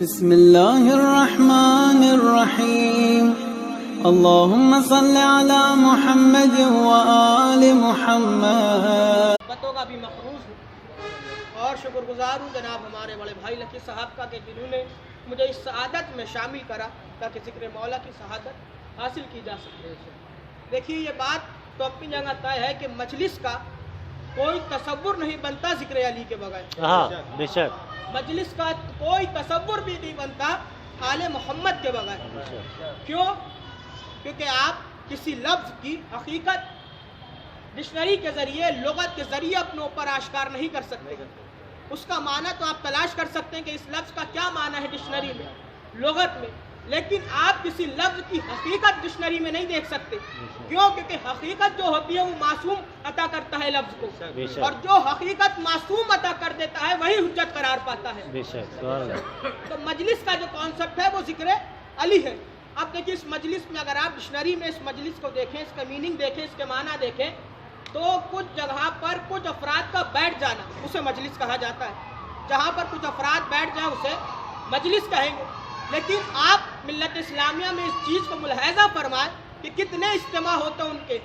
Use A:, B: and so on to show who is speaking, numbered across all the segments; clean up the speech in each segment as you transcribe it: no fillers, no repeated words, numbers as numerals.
A: بسم اللہ الرحمن الرحیم اللہم صل علی محمد وآل محمد۔
B: باتوں کا بھی مخروض ہوں اور شکر گزار ہوں جناب ہمارے بڑے بھائی لکی صاحب کا کہ جنہوں نے مجھے اس سعادت میں شامل کرا تاکہ ذکر مولا کی سعادت حاصل کی جا سکے۔ دیکھیے یہ بات تو اپنی جگہ طے ہے کہ مجلس کا کوئی تصور نہیں بنتا ذکر علی کے بغیر،
C: بے شک
B: مجلس کا کوئی تصور بھی نہیں بنتا آل محمد کے بغیر۔ کیوں؟ کیونکہ آپ کسی لفظ کی حقیقت ڈکشنری کے ذریعے، لغت کے ذریعے اپنے اوپر آشکار نہیں کر سکتے۔ اس کا معنی تو آپ تلاش کر سکتے ہیں کہ اس لفظ کا کیا معنی ہے ڈکشنری میں، لغت میں، لیکن آپ کسی لفظ کی حقیقت ڈکشنری میں نہیں دیکھ سکتے۔ کیوں؟ کیونکہ حقیقت جو ہوتی ہے وہ معصوم عطا کرتا ہے لفظ کو، اور جو حقیقت معصوم عطا کر دیتا ہے وہی حجت قرار پاتا ہے۔ تو مجلس کا جو کانسیپٹ ہے وہ ذکر علی ہے۔ اب دیکھیے اس مجلس میں اگر آپ ڈکشنری میں اس مجلس کو دیکھیں، اس کا میننگ دیکھیں، اس کے معنی دیکھیں، تو کچھ جگہ پر کچھ افراد کا بیٹھ جانا اسے مجلس کہا جاتا ہے۔ جہاں پر کچھ افراد بیٹھ جائیں اسے مجلس کہیں گے۔ لیکن آپ ملت اسلامیہ میں اس چیز کو ملاحظہ فرمائیں کہ کتنے اجتماع ہوتے ہیں، ان کے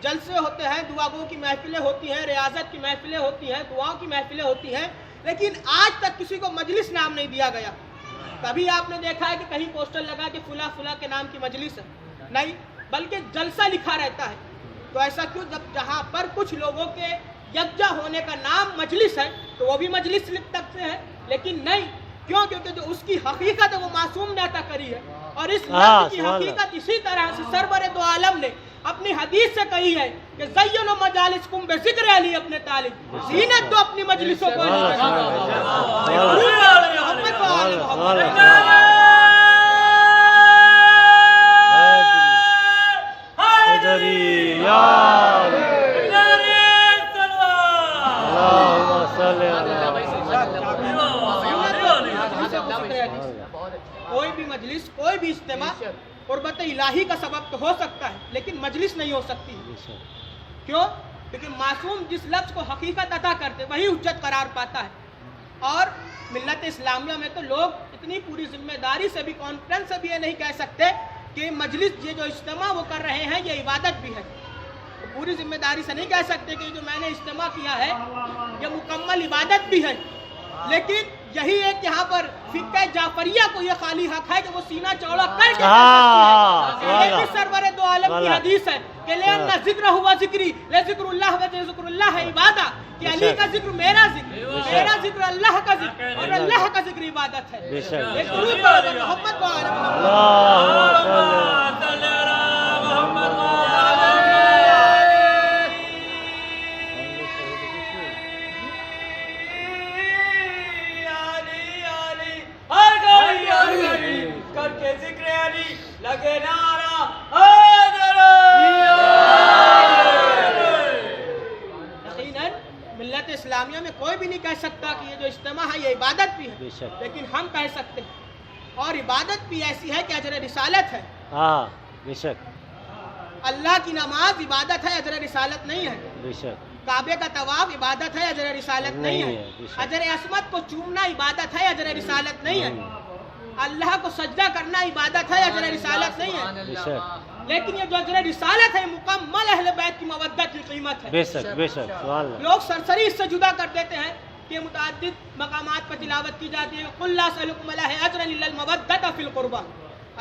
B: جلسے ہوتے ہیں، دعا گو کی محفلیں ہوتی ہیں، ریاضت کی محفلیں ہوتی ہیں، دعاؤں کی محفلیں ہوتی ہیں، لیکن آج تک کسی کو مجلس نام نہیں دیا گیا۔ کبھی آپ نے دیکھا ہے کہ کہیں پوسٹر لگا کہ فلاں فلاں کے نام کی مجلس ہے؟ نہیں، بلکہ جلسہ لکھا رہتا ہے۔ تو ایسا کیوں؟ جب جہاں پر کچھ لوگوں کے یکجا ہونے کا نام مجلس ہے تو وہ بھی مجلس لکھ سکتے ہیں، لیکن نہیں۔ کیوں؟ کیونکہ جو اس کی حقیقت ہے وہ معصوم نے عطا کری ہے، اور اس لفظ کی حقیقت اسی طرح سے سرور دو عالم نے اپنی حدیث سے کہی ہے کہ زینوا مجالسکم بذکر علی اپنے طالب، زینت دو اپنی مجلسوں کو کوئی بھی مجلس، کوئی بھی اجتماع قربت الہی کا سبب تو ہو سکتا ہے، لیکن مجلس نہیں ہو سکتی۔ کیوں؟ کیونکہ معصوم جس لفظ کو حقیقت عطا کرتے وہی حجت قرار پاتا ہے۔ اور ملت اسلامیہ میں تو لوگ اتنی پوری ذمہ داری سے بھی، کانفیڈنس سے بھی یہ نہیں کہہ سکتے کہ مجلس یہ جو اجتماع وہ کر رہے ہیں یہ عبادت بھی ہے۔ پوری ذمہ داری سے نہیں کہہ سکتے کہ جو میں نے اجتماع کیا ہے یہ مکمل عبادت بھی ہے، لیکن یہی ایک یہاں پر فقہ جعفریہ کو یہ خالی حق ہے کہ وہ سینہ چوڑا کر کے یہ بھی سرور دو عالم کی حدیث ہے کہ لِأَنَّ ذِكْرَ هُوَ ذِكْرِي لَذِكْرُ اللَّهِ وَذِكْرُ اللَّهِ عبادہ، کہ علی کا ذکر میرا ذکر، میرا ذکر اللہ کا ذکر، اور اللہ کا ذکر عبادت ہے۔ ایک درود پڑھو محمد و آل لگے نعرہ حیدر۔ یقیناً ملت اسلامیہ میں کوئی بھی نہیں کہہ سکتا کہ یہ جو اجتماع ہے یہ عبادت بھی ہے، لیکن ہم کہہ سکتے ہیں، اور عبادت بھی ایسی ہے کہ اجر رسالت ہے۔
C: بے شک
B: اللہ کی نماز عبادت ہے، اجر رسالت نہیں ہے۔
C: بے شک
B: کعبے کا طواف عبادت ہے، اجر رسالت نہیں ہے۔ حجر اسود کو چومنا عبادت ہے، اجر رسالت نہیں ہے۔ اللہ کو سجدہ کرنا عبادت ہے، اجر رسالت نہیں ہے۔ لیکن یہ جو اجر رسالت ہے مکمل اہل بیت کی مودت کی قیمت ہے۔
C: بے شک بے شک
B: لوگ سرسری اس سے جدا کر دیتے ہیں کہ متعدد مقامات پر تلاوت کی جاتی ہے قُلْ لَا أَسْأَلُكُمْ عَلَيْهِ أَجْرًا إِلَّا الْمَوَدَّةَ فِي الْقُرْبَى،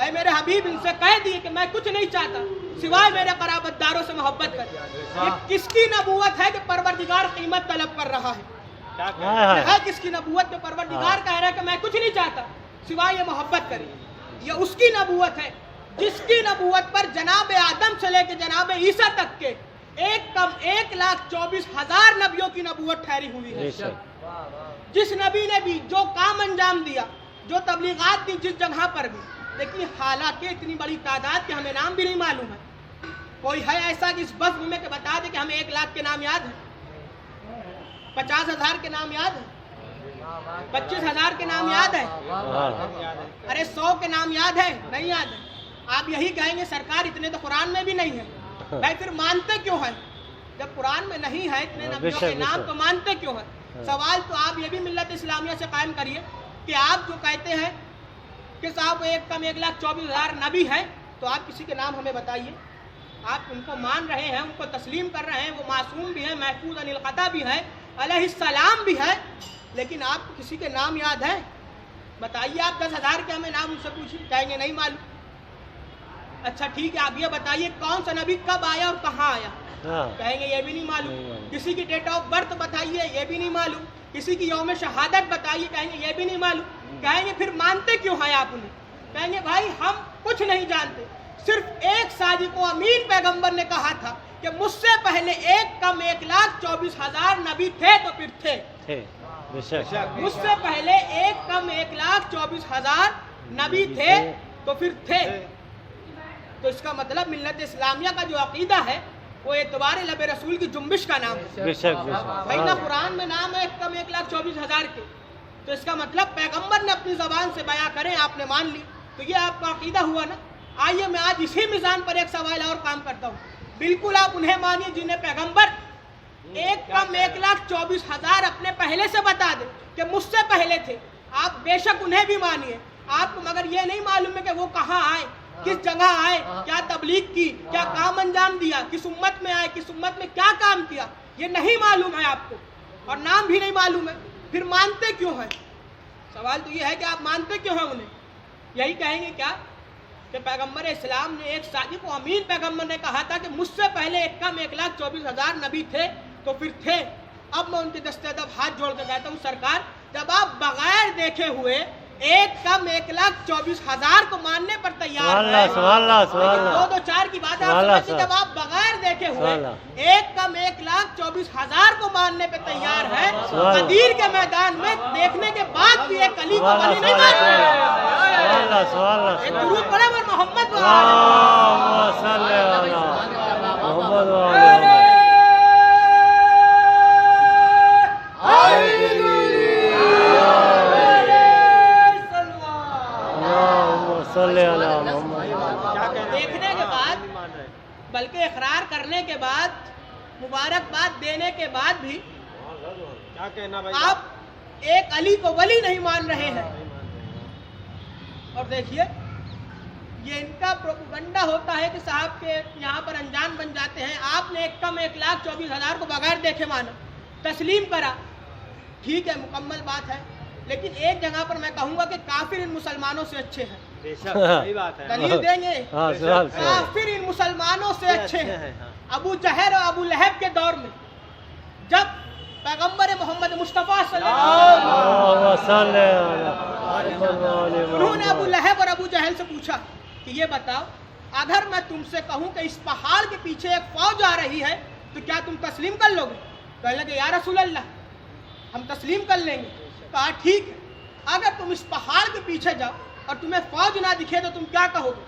B: اے میرے حبیب ان سے کہہ دیے کہ میں کچھ نہیں چاہتا سوائے میرے قرابت داروں سے محبت کر۔ یہ کس کی نبوت ہے کہ پروردگار قیمت طلب کر رہا ہے؟ ہے کس کی نبوت کہ پروردگار کہہ رہا ہے کہ میں کچھ نہیں چاہتا سوائے یہ محبت کرے؟ یہ اس کی نبوت ہے جس کی نبوت پر جناب آدم سے لے کے جناب عیسیٰ تک کے 1,24,000 نبیوں کی نبوت ٹھہری ہوئی ہے۔ جس نبی نے بھی جو کام انجام دیا، جو تبلیغات دی جس جگہ پر بھی، لیکن حالانکہ اتنی بڑی تعداد کہ ہمیں نام بھی نہیں معلوم ہے۔ کوئی ہے ایسا کہ اس بزم میں کہ بتا دے کہ ہمیں 1,00,000 کے نام یاد ہیں، 50,000 کے نام یاد ہیں، 25,000 کے نام یاد ہے؟ ارے 100 کے نام یاد ہے؟ نہیں یاد ہے۔ آپ یہی کہیں گے سرکار اتنے تو قرآن میں بھی نہیں ہے، بھائی پھر مانتے کیوں ہیں؟ جب قرآن میں نہیں ہے اتنے نبیوں کے نام تو مانتے کیوں ہیں؟ سوال تو آپ یہ بھی ملت اسلامیہ سے قائم کریے کہ آپ جو کہتے ہیں کہ صاحب 1,24,000 नबी हैं, तो आप किसी के नाम हमें बताइए. आप उनको मान रहे हैं, उनको तस्लीम कर रहे हैं, वो मासूम भी हैं, महफूज अनिल ख़ता भी हैं, अलैहिस्सलाम भी है, लेकिन आपको किसी के नाम याद है? बताइए. आप 10,000 के हमें नाम उनसे पूछिए, कहेंगे नहीं मालूम. अच्छा ठीक है, आप ये बताइए कौन सा नबी कब आया और कहाँ आया? कहेंगे ये भी नहीं मालूम. किसी की डेट ऑफ बर्थ बताइए, ये भी नहीं मालूम. किसी की यौम शहादत बताइए, कहेंगे ये भी नहीं मालूम. कहेंगे फिर मानते क्यों हैं आप उन्हें? कहेंगे भाई हम कुछ नहीं जानते, सिर्फ एक सादिक व अमीन पैगंबर ने कहा था कि मुझसे पहले 1,24,000 नबी थे तो फिर थे. मुझसे पहले 1,24,000 नबी थे तो फिर थे. तो इसका मतलब मिल्लत इस्लामिया का जो अकीदा है वो एतबार लब रसूल की जुम्बिश का नाम है. भाई ना कुरान में नाम है 1,24,000 के, तो इसका मतलब पैगंबर ने अपनी जबान से बयां करें, आपने मान ली, तो ये आपका अकीदा हुआ ना. आइए मैं आज इसी मिजान पर एक सवाल और काम करता हूँ. बिल्कुल आप उन्हें मानिए जिन्हें पैगंबर 1,24,000 अपने पहले से बता दे कि मुझसे पहले थे. आप बेशक उन्हें भी मानिए, आपको मगर ये नहीं मालूम है कि वो कहाँ आए, किस जगह आए, क्या तबलीग की, क्या काम अंजाम दिया, किस उम्मत में आए, किस उम्मत में क्या काम किया, ये नहीं मालूम है आपको, और नाम भी नहीं मालूम है. फिर मानते क्यों हैं? सवाल तो ये है कि आप मानते क्यों हैं उन्हें? यही कहेंगे क्या कि पैगंबर इस्लाम ने एक सादिक व अमीन पैगंबर ने कहा था कि मुझसे पहले 1,24,000 नबी थे तो फिर थे. अब मैं उनके दस्ते अदब हाथ जोड़ के कहता हूँ, सरकार जब आप बगैर देखे हुए 1,24,000 को मानने पर तैयार हैं, 2-4 की बात आप जब आप बगैर देखे हुए 1,24,000 को मानने पर तैयार हैं, कदीर के मैदान में देखने के बाद भी एक अली को वली नहीं मानते. एक दुरूद पढ़े और मोहम्मद देखने के बाद, बल्कि इकरार करने के बाद, मुबारकबाद देने के बाद भी क्या कहना भाई, आप एक अली को वली नहीं मान रहे हैं. और देखिए ये इनका प्रोपेगेंडा होता है कि साहब के यहाँ पर अनजान बन जाते हैं. आपने 1,24,000 को बगैर देखे माना, तस्लीम करा, ठीक है, मुकम्मल बात है, लेकिन एक जगह पर मैं कहूँगा कि काफिर इन मुसलमानों से अच्छे हैं. सही बात है, दलील देंगे. काफिर इन मुसलमानों से अच्छे हैं. अबू जहल और अबू लहब के दौर में जब पैगंबर मोहम्मद मुस्तफ़ा उन्होंने अबू लहब और अबू जहल से पूछा कि ये बताओ, अगर मैं तुमसे कहूँ कि इस पहाड़ के पीछे एक फौज आ रही है तो क्या तुम तस्लीम कर लोगे? कहने लगे या रसूल अल्लाह हम तस्लीम कर लेंगे. कहा ठीक है, अगर तुम इस पहाड़ के पीछे जाओ और तुम्हें फौज ना दिखे तो तुम क्या कहोगे?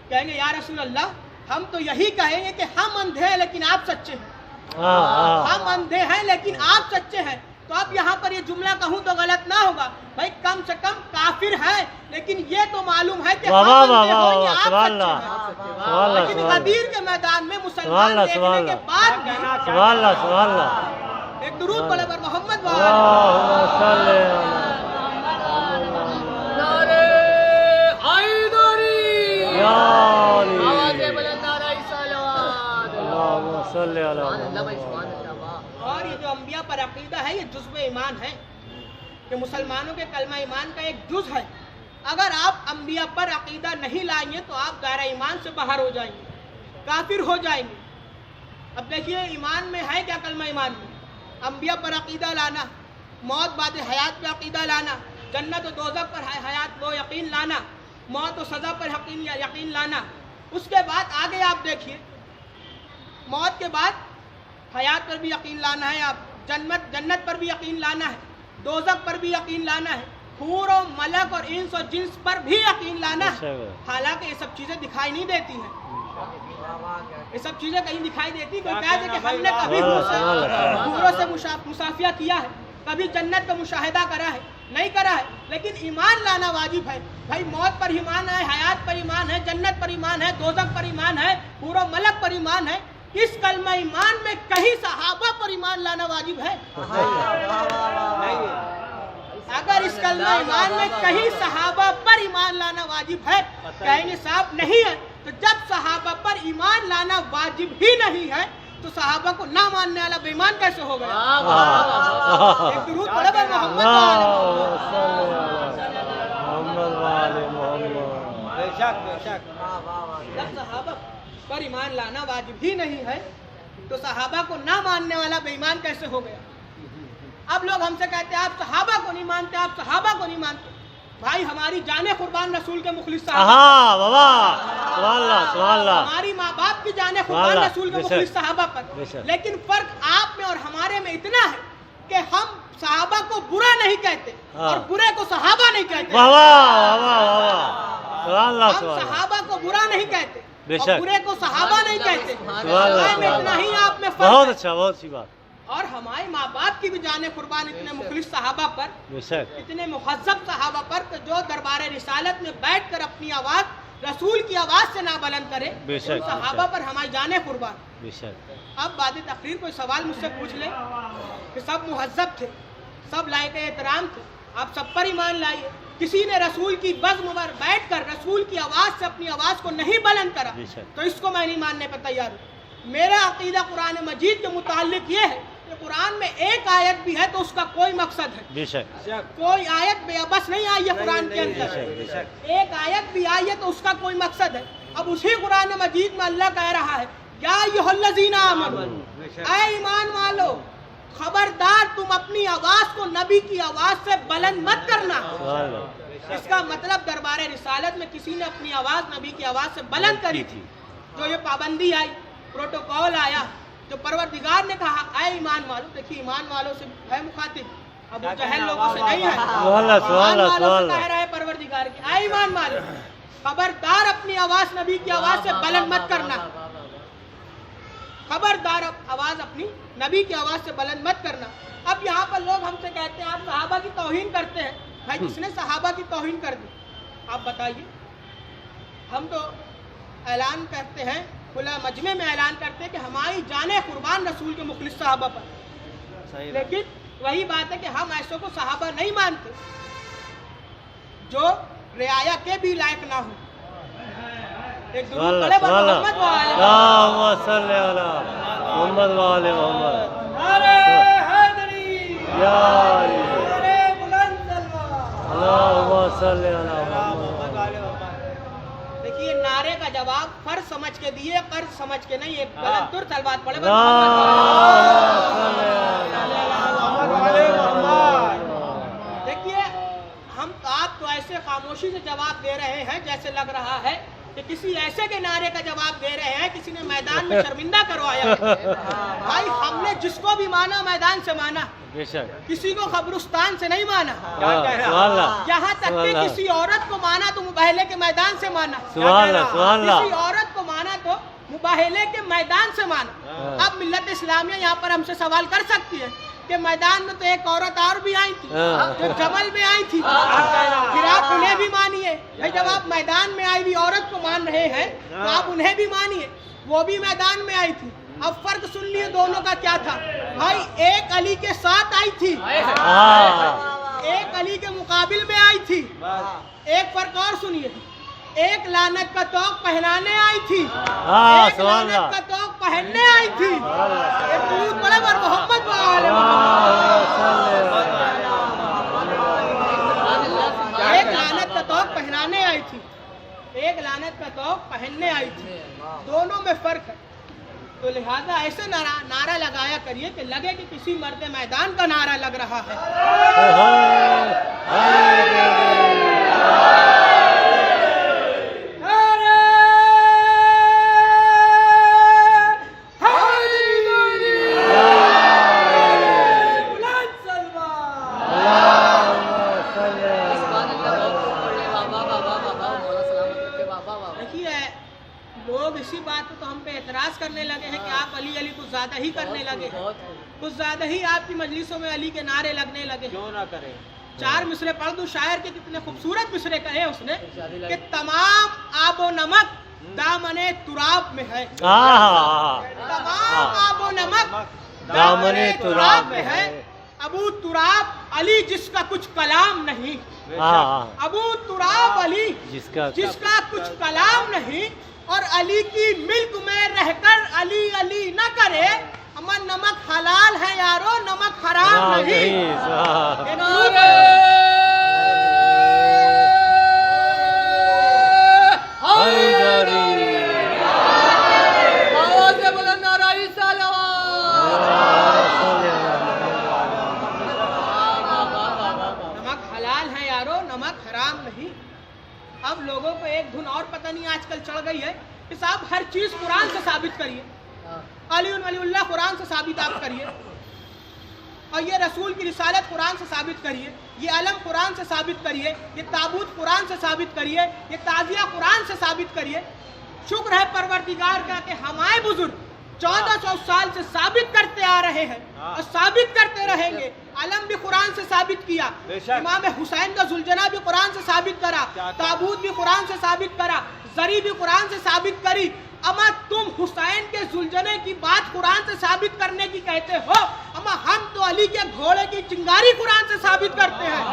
B: कहेंगे या रसूल अल्लाह हम तो यही कहेंगे कि हम अंधे हैं लेकिन आप सच्चे हैं. हम अंधे हैं लेकिन आप सच्चे हैं. तो अब यहाँ पर ये जुमला कहूँ तो गलत ना होगा भाई, कम से कम काफिर है लेकिन ये तो मालूम है कि हम अंधे हो या आप सच्चे हैं. लेकिन गदीर के मैदान में मुसलमान देखने के बाद एक दुरूद पढ़े पर मोहम्मद और ये जो अंबिया पर अकीदा है ये जुज़्व ईमान है कि मुसलमानों के कलमा ईमान का एक जुज़ है. अगर आप अंबिया पर अकीदा नहीं लाएंगे तो आप दायरा ईमान से बाहर हो जाएंगे, काफिर हो जाएंगे. अब देखिए ईमान में है क्या कलमा ईमान में? अंबिया पर अकीदा लाना, मौत बाद हयात पर अकीदा लाना, जन्नत और दोज़ख पर हयात वो यकीन लाना, मौत और सज़ा पर यकीन लाना. उसके बाद आगे आप देखिए, मौत के बाद हयात पर भी यकीन लाना है, आप जन्नत पर भी यकीन लाना है, दोज़ख पर भी यकीन लाना है, हूर और मलक और इंस और जिन्स पर भी यकीन लाना है. हालांकि ये सब चीज़ें दिखाई नहीं देती हैं, ये सब चीज़ें कहीं दिखाई देती. कोई कह दे कि हमने कभी हूरों से मुसाफिया किया है, कभी जन्नत का मुशाहिदा करा है, नहीं करा है, लेकिन ईमान लाना वाजिब है. भाई मौत पर ईमान है, हयात पर ईमान है, जन्नत पर ईमान है, दोज़ख पर ईमान है, हूर और मलक पर ईमान है. इस कलमा ईमान में कहीं सहाबा पर ईमान लाना वाजिब है? अगर इस कलमा ईमान में कहीं सहाबा पर ईमान लाना वाजिब है? कहेंगे साहब नहीं है। तो जब सहाबा पर ईमान लाना वाजिब ही नहीं है तो सहाबा को ना मानने वाला बेईमान कैसे हो गया? एक दुरूद पढ़ो भाई मोहम्मद जब सहाबा पर ईमान लाना वाजिब ही नहीं है तो सहाबा को ना मानने वाला बेईमान कैसे हो गया? अब लोग हमसे कहते हैं आप सहाबा को नहीं मानते, आप सहाबा को नहीं मानते। भाई हमारी जाने कुर्बान रसूल के मुखलिस सहाबा, हमारी माँ बाप की जाने कुर्बान रसूल के मुखलिस सहाबा पर। लेकिन फर्क आप में और हमारे में इतना है कि हम सहाबा को बुरा नहीं कहते और बुरे को सहाबा नहीं कहते। हम सहाबा को बुरा नहीं कहते और बुरे को सहाबा नहीं कहते। इतना ही आप में फर्क।
C: बहुत अच्छा, बहुत सी बात।
B: और हमारे माँ बाप की भी जाने कुर्बान इतने मुखलिस सहाबा पर, इतने मुहज्जब सहाबा पर कि जो दरबार रिसालत में बैठकर अपनी आवाज रसूल की आवाज से ना बुलंद करे, उन सहाबा पर हमारी जाने कुर्बान। अब बाद तकरीर कोई सवाल मुझसे पूछ ले कि सब मुहज्जब थे, सब लायक एहतराम थे, आप सब पर ईमान लाइए। किसी ने रसूल की बज़्म पर बैठकर रसूल की आवाज से अपनी आवाज को नहीं बुलंद करा तो इसको मैं नहीं मानने पर तैयार हूँ। मेरा अकीदा कुरान मजीद के मुताल्लिक ये है कि कुरान में एक आयत भी है तो उसका कोई मकसद है। कोई आयत बेअबस नहीं आई है कुरान के अंदर, एक आयत भी आई है तो उसका कोई मकसद है। अब उसी कुरान मजीद में अल्लाह कह रहा है या अय्युहल्लज़ीना आमनू, ऐ ईमान वालो, खबरदार तुम अपनी आवाज को नबी की आवाज से बुलंद मत करना। इसका मतलब दरबार रिसालत में किसी ने अपनी आवाज नबी की आवाज से बुलंद करी थी। जो ये पाबंदी आई, प्रोटोकॉल आया, जो परवरदिगार ने कहा ऐ ईमान वालों, देखिए ईमान वालों से है मुखातिब, अबू जहल लोगों से नहीं है। ईमान वालों से कह रहा है परवरदिगार की ऐ ईमान वालों, खबरदार अपनी आवाज नबी की आवाज से बुलंद मत करना। खबरदार आवाज अपनी नबी की आवाज से बुलंद मत करना। अब यहाँ पर लोग हमसे कहते हैं आप सहाबा की तौहीन करते हैं। भाई किसने सहाबा की तौहीन कर दी? आप बताइए। हम तो ऐलान करते हैं, खुला मजमे में ऐलान करते हैं कि हमारी जाने कुर्बान रसूल के मुखलिस सहाबा पर। लेकिन वही बात है कि हम ऐसों को सहाबा नहीं मानते जो रियाया के भी लायक ना हो। एक दुरूद पढ़े मोहम्मद वाले मोहम्मद। अरे हैदरी या अरे बुलंद देखिए नारे का जवाब फर्ज समझ के दिए, कर्ज समझ के नहीं। एक गलत तुर सलवात पढ़े देखिए हम आप तो ऐसे खामोशी से जवाब दे रहे हैं जैसे लग रहा है कि किसी ऐसे के नारे का जवाब दे रहे हैं किसी ने मैदान में शर्मिंदा करवाया है। भाई हमने जिसको भी माना मैदान से माना, किसी को खबरुस्तान से नहीं माना। यहाँ तक कि किसी औरत को माना तो मुबाहले के मैदान से माना, किसी औरत को माना तो मुबाहले के मैदान से माना। अब मिल्लत इस्लामिया यहाँ पर हमसे सवाल कर सकती है कि मैदान में तो एक औरत और भी आई थी जो जबल में आई थी, फिर आप उन्हें भी मानिए। भाई जब आप मैदान में आई हुई औरत को मान रहे हैं तो आप उन्हें भी मानिए, वो भी मैदान में आई थी। अब फर्क सुन लिए दोनों का क्या था। भाई एक अली के साथ आई थी, एक अली के मुकाबिल में आई थी। एक फर्क और सुनिए, एक लानत का तोक पहनाने आई थी, एक लानत का तोक पहनने आई थी। एक दुरूद पढ़े पर मोहम्मद वाले। एक लानत का तोक पहनाने आई थी, एक लानत का तोक पहनने आई थी। दोनों में फर्क है। तो लिहाजा ऐसे नारा लगाया करिए कि लगे कि किसी मर्द मैदान का नारा लग रहा है। लोग इसी बात पे तो हम पे एतराज करने लगे हैं कि आप अली अली कुछ ज्यादा ही करने लगे, कुछ ज्यादा ही आपकी मजलिसों में अली के नारे लगने लगे। क्यों ना करें। 4 मिसरे पढ़ दूं। शायर के कितने खूबसूरत मिसरे कहे उसने कि तमाम आबो नमक दामने तुराब में है, तमाम आबो नमक दामने तुराब में है। अबू तुराब علی جس کا کچھ کلام نہیں،
C: ہاں
B: ابو تراب علی
C: جس کا
B: کچھ کلام نہیں، اور علی کی ملک میں رہ کر علی علی نہ کرے، اما نمک حلال ہے یارو، نمک حرام نہیں۔ اب لوگوں کو ایک دھن اور پتہ نہیں آج کل چڑھ گئی ہے کہ صاحب ہر چیز قرآن سے ثابت کریے، علی ولی اللہ قرآن سے ثابت آپ کریے، اور یہ رسول کی رسالت قرآن سے ثابت کریے، یہ علم قرآن سے ثابت کریے، یہ تابوت قرآن سے ثابت کریے، یہ تعزیہ قرآن سے ثابت کریے۔ شکر ہے پروردگار کا کہ ہمارے بزرگ 1400 سال سے ثابت کرتے آ رہے ہیں اور ثابت کرتے رہیں گے۔ علم بھی قرآن سے ثابت کیا، امام حسین کا ذوالجناح بھی قرآن سے ثابت کرا، تابوت بھی قرآن سے ثابت کرا، زری بھی قرآن سے ثابت کری۔ اما تم حسین کے ذوالجناح کی بات قرآن سے ثابت کرنے کی کہتے ہو، اما ہم تو علی کے گھوڑے کی چنگاری قرآن سے ثابت کرتے ہیں۔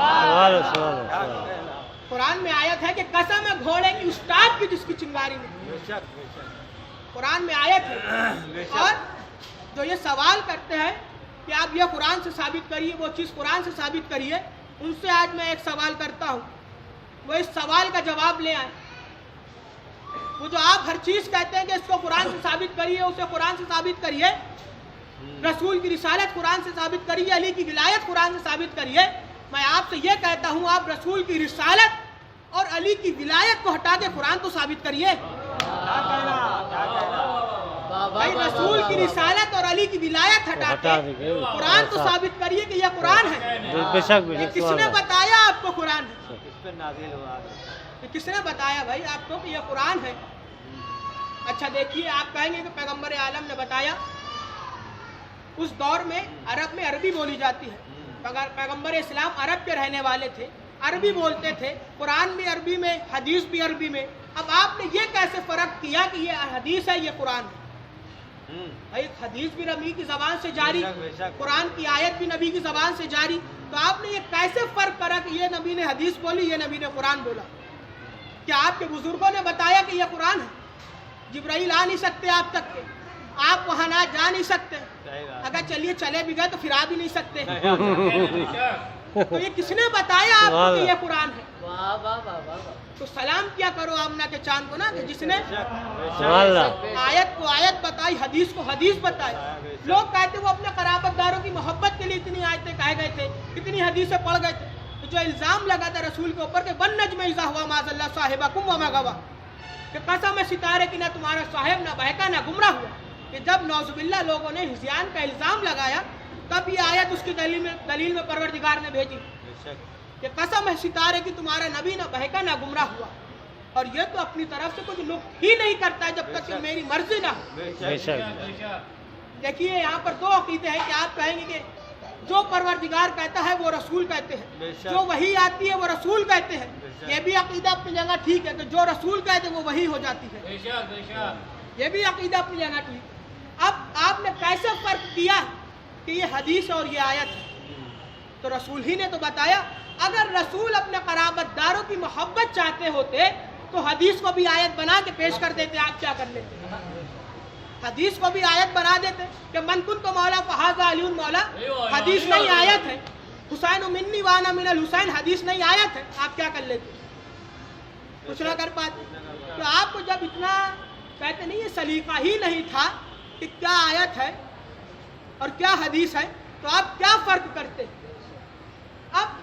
B: قرآن میں آیت ہے کہ قسم ہے گھوڑے کی استاد کی جس کی چنگاری نہیں، قرآن میں آیت ہے۔ اور جو یہ سوال کرتے ہیں کہ آپ یہ قرآن سے ثابت کریے، وہ چیز قرآن سے ثابت کریے، ان سے آج میں ایک سوال کرتا ہوں، وہ اس سوال کا جواب لے آئیں۔ وہ جو آپ ہر چیز کہتے ہیں کہ اس کو قرآن سے ثابت کریے، اسے قرآن سے ثابت کریے، رسول کی رسالت قرآن سے ثابت کریے، علی کی ولایت قرآن سے ثابت کریے، میں آپ سے یہ کہتا ہوں آپ رسول کی رسالت اور علی کی ولایت کو ہٹا کے قرآن تو ثابت کریے۔ بھائی رسول کی رسالت اور علی کی ولایت ہٹا کے قرآن تو ثابت کریے کہ یہ قرآن ہے۔ کس نے بتایا آپ کو قرآن ہے؟ کس نے بتایا بھائی آپ کو کہ یہ قرآن ہے؟ اچھا دیکھیے، آپ کہیں گے کہ پیغمبر عالم نے بتایا۔ اس دور میں عرب میں عربی بولی جاتی ہے، پیغمبر اسلام عرب کے رہنے والے تھے، عربی بولتے تھے، قرآن بھی عربی میں، حدیث بھی عربی میں۔ اب آپ نے یہ کیسے فرق کیا کہ یہ حدیث ہے یہ قرآن ہے؟ بھائی حدیث بھی نبی کی زبان سے جاری، قرآن کی آیت بھی نبی کی زبان سے جاری، تو آپ نے یہ کیسے فرق کرا کہ یہ نبی نے حدیث بولی، یہ نبی نے قرآن بولا؟ کیا آپ کے بزرگوں نے بتایا کہ یہ قرآن ہے؟ جبرائیل آ نہیں سکتے آپ تک کے، آپ وہاں نہ جا نہیں سکتے، اگر چلیے چلے بھی گئے تو پھر آ بھی نہیں سکتے، تو یہ کس نے بتایا آپ کو کہ یہ قرآن ہے؟ تو سلام کیا کرو آمنہ کے چاند کو نا، کہ جس نے آیت کو آیت بتائی، حدیث کو حدیث بتائی۔ لوگ کہتے وہ اپنے قرابت داروں کی محبت کے لیے اتنی آیتیں کہے گئے تھے، اتنی حدیثیں پڑھ گئے تھے، تو جو الزام لگا تھا رسول کے اوپر کہ والنجم اذا ہوا معاذ اللہ صاحبکم وما غوا، کہ قسم ہے ستارے کی نہ تمہارا صاحب نہ بہکا نہ گمراہ ہوا، کہ جب نعوذ باللہ لوگوں نے ہذیان کا الزام لگایا تب یہ آیت اس کی دلیل میں پروردگار نے بھیجی کہ قسم ہے ستارے کی تمہارا نبی نہ بہکا نہ گمراہ ہوا، اور یہ تو اپنی طرف سے کچھ لطف ہی نہیں کرتا جب تک کہ میری مرضی نہ ہو۔ دیکھیے یہاں پر دو عقیدے ہیں کہ آپ کہیں گے کہ جو پروردگار کہتا ہے وہ رسول کہتے ہیں، جو وحی آتی ہے وہ رسول کہتے ہیں، یہ بھی عقیدہ اپنی جگہ ٹھیک ہے کہ جو رسول کہتے ہیں وہ وحی ہو جاتی ہے، یہ بھی عقیدہ اپنی جگہ ٹھیک۔ اب آپ نے کیسے فرق کیا کہ یہ حدیث اور یہ آیت ہے؟ تو رسول ہی نے تو بتایا۔ اگر رسول اپنے قرابت داروں کی محبت چاہتے ہوتے تو حدیث کو بھی آیت بنا کے پیش کر دیتے، آپ کیا کر لیتے؟ حدیث کو بھی آیت بنا دیتے کہ من کنت مولا فہذا علی مولا، حدیث نہیں آیت ہے، حسین منی وانا من الحسین، حدیث نہیں آیت ہے، آپ کیا کر لیتے؟ کچھ نہ کر پاتے۔ تو آپ کو جب اتنا کہتے نہیں، یہ سلیقہ ہی نہیں تھا کہ کیا آیت ہے اور کیا حدیث ہے، تو آپ کیا فرق کرتے؟ اب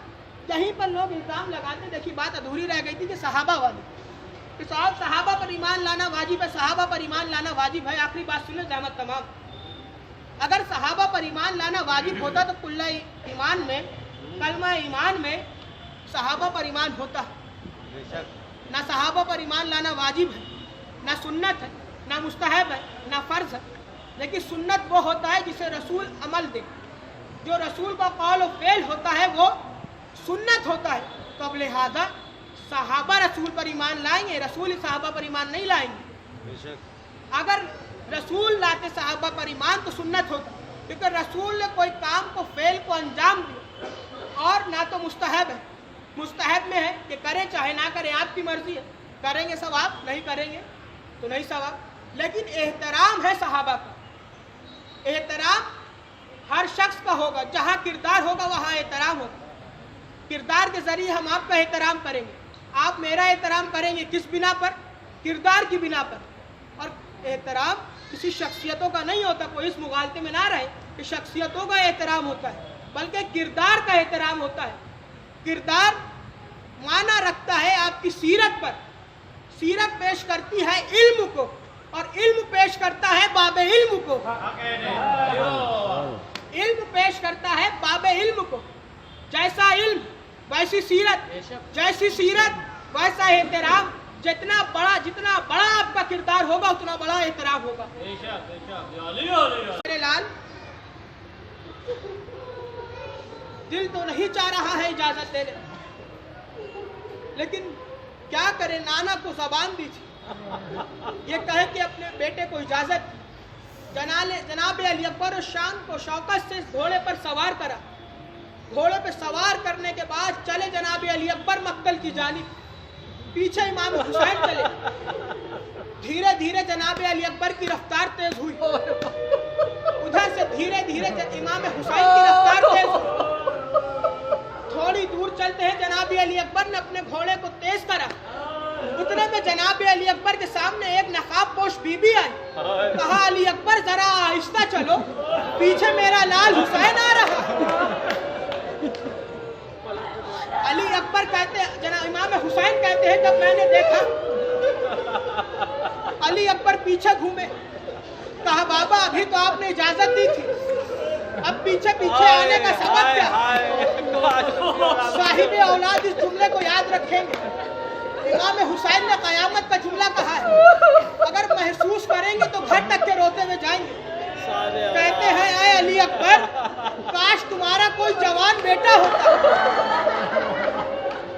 B: یہیں پر لوگ الزام لگاتے، دیکھیے بات ادھوری رہ گئی تھی کہ صحابہ والی، کہ صحابہ پر ایمان لانا واجب ہے، صحابہ پر ایمان لانا واجب ہے۔ آخری بات سنیں زحمت تمام، اگر صحابہ پر ایمان لانا واجب ہوتا تو کلمہ ایمان میں صحابہ پر ایمان ہوتا۔ نہ صحابہ پر ایمان لانا واجب ہے، نہ سنت ہے، نہ مستحب ہے، نہ فرض ہے، لیکن سنت وہ ہوتا ہے جسے رسول عمل دے، جو رسول کا قول و فعل ہوتا ہے وہ سنت ہوتا ہے۔ تو اب لہذا صحابہ رسول پر ایمان لائیں گے، رسول صحابہ پر ایمان نہیں لائیں گے۔ اگر رسول لاتے صحابہ پر ایمان تو سنت ہوتا، کیونکہ رسول نے کوئی کام کو فعل کو انجام دیا और ना तो मुस्तहब है। मुस्तहब में है कि करें चाहे ना करें, आपकी मर्जी है, करेंगे सवाब, नहीं करेंगे तो नहीं सवाब। लेकिन एहतराम है सहाबा का, एहतराम हर शख्स का होगा, जहाँ किरदार होगा वहाँ एहतराम होगा। किरदार के जरिए हम आपका एहतराम करेंगे, आप मेरा एहतराम करेंगे, किस बिना पर? किरदार की बिना पर। और एहतराम किसी शख्सियतों का नहीं होता, कोई इस मुगालते में ना रहे कि शख्सियतों का एहतराम होता है, बल्कि किरदार का एहतराम होता है। किरदार माना रखता है आपकी सीरत पर, सीरत पेश करती है इल्म को, और इल्म पेश करता है बाबे इल्म को, इल्म पेश करता है बाबे इल्म को। जैसा इल्म वैसी सीरत, जैसी सीरत वैसा एहतराम। जितना बड़ा आपका किरदार होगा उतना बड़ा एहतराम होगा। मेरे लाल, दिल तो नहीं चाह रहा है इजाजत देने, लेकिन क्या करें, नाना को ज़बान दी थी, ये कहे कि अपने बेटे को इजाजत दी। जनाब अली अकबर और शान को शौकत से घोड़े पर सवार करा। घोड़े पर सवार करने के बाद चले जनाब अली अकबर मक्तल की जानिब, पीछे इमाम हुसैन चले। धीरे धीरे जनाब अली अकबर की रफ्तार तेज हुई, उधर से धीरे धीरे इमाम हुसैन की रफ्तार तेज हुई। थोड़ी दूर चलते हैं जनाब अली अकबर ने अपने घोड़े को तेज करा। उतने में जनाब अली अकबर के सामने एक नकाब पोश बीबी आई। कहा, अली अकबर जरा आहिस्ता चलो, पीछे मेरा लाल हुसैन आ रहा। अली अकबर कहते, जनाब इमाम हुसैन कहते हैं, जब मैंने देखा, अली अकबर पीछे घूमे। कहा, बाबा अभी तो आपने इजाजत दी थी, अब पीछे पीछे आने का सबब क्या? साहिब औलाद इस जुमले को याद रखेंगे। इमाम हुसैन ने कयामत का जुमला कहा है, अगर महसूस करेंगे तो घर तक के रोते हुए जाएंगे। कहते हैं, ऐ अली अकबर, काश तुम्हारा कोई जवान बेटा होता,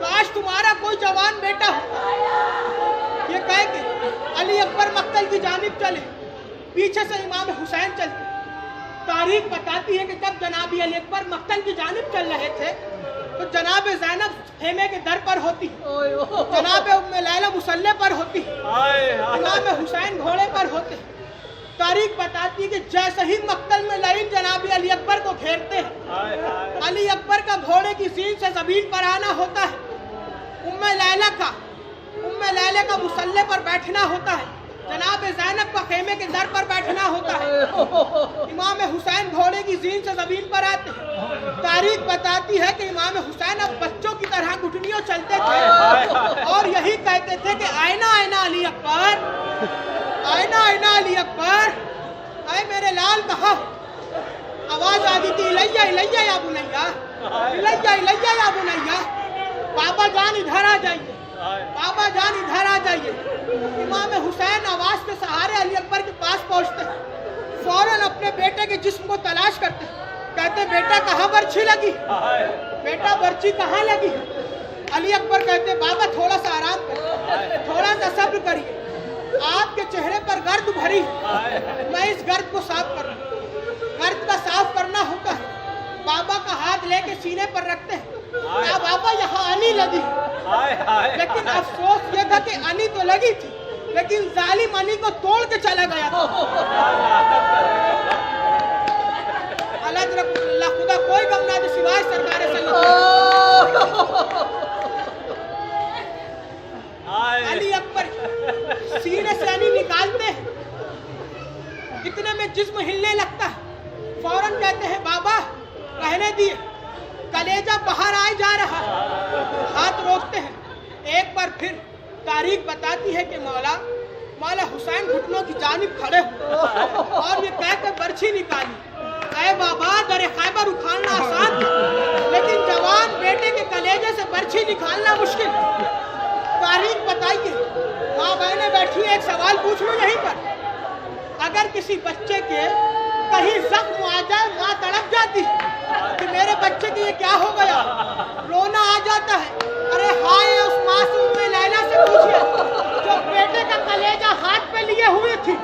B: काश तुम्हारा कोई जवान बेटा होता। ये कह के अली अकबर मक्तल की जानिब चले, पीछे से इमाम हुसैन चलते। तारीख बताती है कि जब जनाब अली अकबर मक्तल की जानिब चल रहे थे तो जनाब ज़ैनब खेमे के दर पर होती, जनाब उम्मे लैला मुसल्ले पर होती, इमाम हुसैन घोड़े पर होते। तारीख बताती है कि जैसे ही मक्तल में लाइन जनाब अली अकबर को घेरते हैं, अली अकबर का घोड़े की सीन से जमीन पर आना होता है, उम्मे लैला का मुसल्ले पर बैठना होता है, जनाब ज़ैनब का खेमे के दर पर बैठना होता है। इमाम हुसैन घोड़े की जीन से जमीन पर आते हैं। तारीख बताती है कि इमाम हुसैन अब बच्चों की तरह घुटनियों चलते थे और यही कहते थे कि आईना आईना अली अकबर, आईना आईना अली अकबर। अरे मेरे लाल, कहा आवाज आ गई थी, इलैया इलैया या बुनैया, इलैया इलैया या बुनैया, बाबा जान इधर आ जाइए, बाबा जान इधर आ जाइए। इमाम हुसैन आवाज के सहारे अली अकबर के पास पहुंचते हैं, फौरन अपने बेटे के जिस्म को तलाश करते हैं। कहते, बेटा कहाँ बर्छी लगी, बेटा बर्छी कहाँ लगी? अली अकबर कहते, बाबा थोड़ा सा आराम करिए, थोड़ा सा सब्र करिए, आपके चेहरे पर गर्द भरी है, मैं इस गर्द को साफ कर रहा हूं। गर्द का साफ करना होता है। बाबा का हाथ लेके सीने पर रखते हैं, क्या बाबा यहाँ अनी लगी? लेकिन अफसोस ये था कि अनी तो लगी थी, लेकिन जालिम अनी को तोड़ के चला गया था। अल्लाह खुदा कोई गम ना दे सिवाय सरकार अली अकबर सीने से अनी निकालते हैं, इतने में जिस्म हिलने लगता है। फौरन कहते हैं, बाबा रहने दिए, कलेजा बाहर आए जा रहा है। हाथ रोकते हैं। एक बार फिर तारीख बताती है कि मौला हुसैन घुटनों की जानिब खड़े हुए और ये कहकर बर्छी निकाली। ऐ बाबा, दरे खैबर उखाड़ना आसान था, लेकिन जवान बेटे के कलेजे से बर्छी निकालना मुश्किल। तारीख बताइए, माँ बहनें बैठी, एक सवाल पूछ लो यहीं पर, अगर किसी बच्चे के कहीं जख्म आ जाए, माँ तड़प जाती है कि मेरे बच्चे के ये क्या हो गया, रोना आ जाता है। अरे हाय उस मासूम में लैला से पूछिए जो बेटे का कलेजा हाथ पे लिए हुए थी।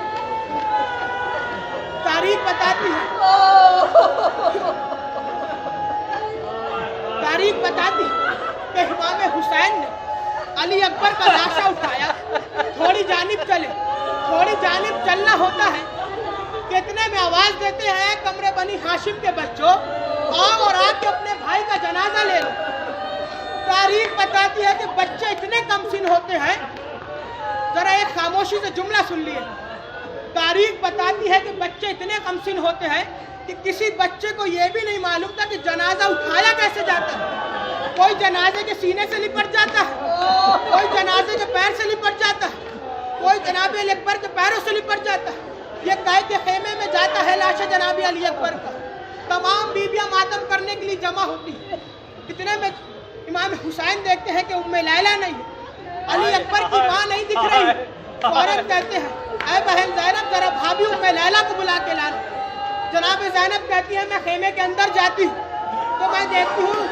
B: तारीख बताती है अली अकबर का लाशा उठाया, थोड़ी जानिब चले, थोड़ी जानिब चलना होता है, कितने में आवाज देते हैं कमरे बनी हाशिम के बच्चों, आओ और आके अपने भाई का जनाजा ले लो। तारीख बताती है कि बच्चे इतने कमसिन होते हैं, जरा एक खामोशी से जुमला सुन लिए, तारीख बताती है कि बच्चे इतने कमसिन होते हैं कि किसी बच्चे को यह भी नहीं मालूम था कि जनाजा उठाया कैसे जाता है। कोई जनाजे के सीने से लिपट जाता है, कोई जनाजे के पैर से लिपट जाता है, कोई जनाब अली अकबर के पैरों से लिपट जाता है। ये कैद के खेमे में जाता है लाश जनाब अली अकबर का। तमाम बीबियां मातम करने के लिए जमा होती है। इतने में इमाम हुसैन देखते हैं कि उम्मे लैला नहीं है, अली अकबर की माँ नहीं दिख रही। फौरन कहते हैं, ऐ बहन ज़ैनब जरा भाभी उम्मे लैला को बुला के लाना। जनाब ज़ैनब कहती है मैं खेमे के अंदर जाती हूँ तो मैं देखती हूँ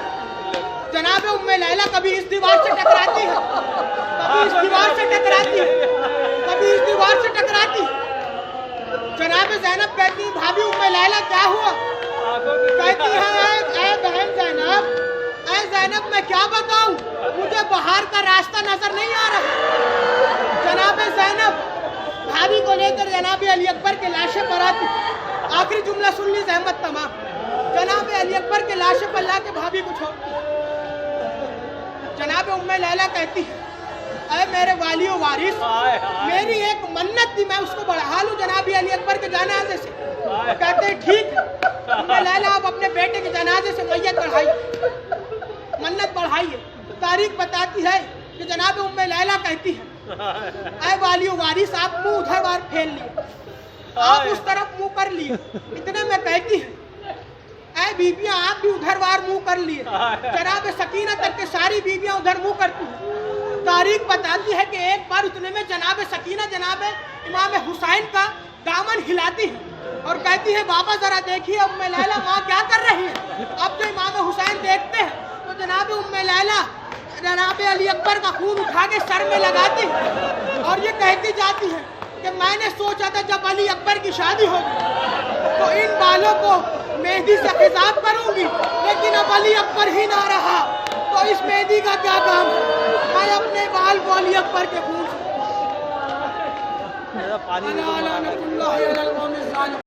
B: जनाब उम्मे लैला कभी इस दीवार से टकराती है, कभी इस दीवार से टकराती है, कभी इस दीवार से टकराती है। जनाब ज़ैनब कहती है भाभी उम्मे लैला क्या हुआ? कहती है ऐ बहन ज़ैनब, ऐ ज़ैनब मैं क्या बताऊं, मुझे बाहर का रास्ता नजर नहीं आ रहा। जनाब ज़ैनब भाभी को लेकर जनाब अली अकबर के लाशे पर आती। आखिरी जुमला सुन ली ज़हमत तमाम। जनाब अली अकबर के लाशे पर ला के भाभी को छोड़ती। जनाब उम्मे लैला कहती है अरे मेरे वाली और वारिस, मेरी एक मन्नत थी, मैं उसको बढ़ा लूं जनाब अली अकबर के जनाजे से। कहते हैं ठीक, उम्मे लैला आप अपने बेटे के जनाजे से मैयत बढ़ाइए, मन्नत बढ़ाइए। तारीख बताती है कि जनाब उम्मे लैला कहती है ऐ वाली और वारिस आप मुंह उधर बार फेर लिए, आप उस तरफ मुंह कर लिए। इतने में कहती है ऐ बीबियां आप भी उधर बार मुंह कर लिए। जनाब सकीना तक के सारी बीबियां उधर मुंह करती हैं। तारीख बताती है कि एक बार उतने में जनाब सकीना जनाब इमाम हुसैन का दामन हिलाती है और कहती है बाबा जरा देखिए उम्मे लैला माँ क्या कर रही है। अब जो इमाम हुसैन देखते हैं तो जनाब उम्मे लैला जनाब अली अकबर का खून उठा के सर में लगाती है और ये कहती जाती है कि मैंने सोचा था जब अली अकबर की शादी होगी तो इन बालों को मेहंदी से खिताब करूंगी, लेकिन अब अली अकबर ही ना रहा तो इस मेहंदी का क्या काम है। मैं अपने बाल को अली अकबर के खून से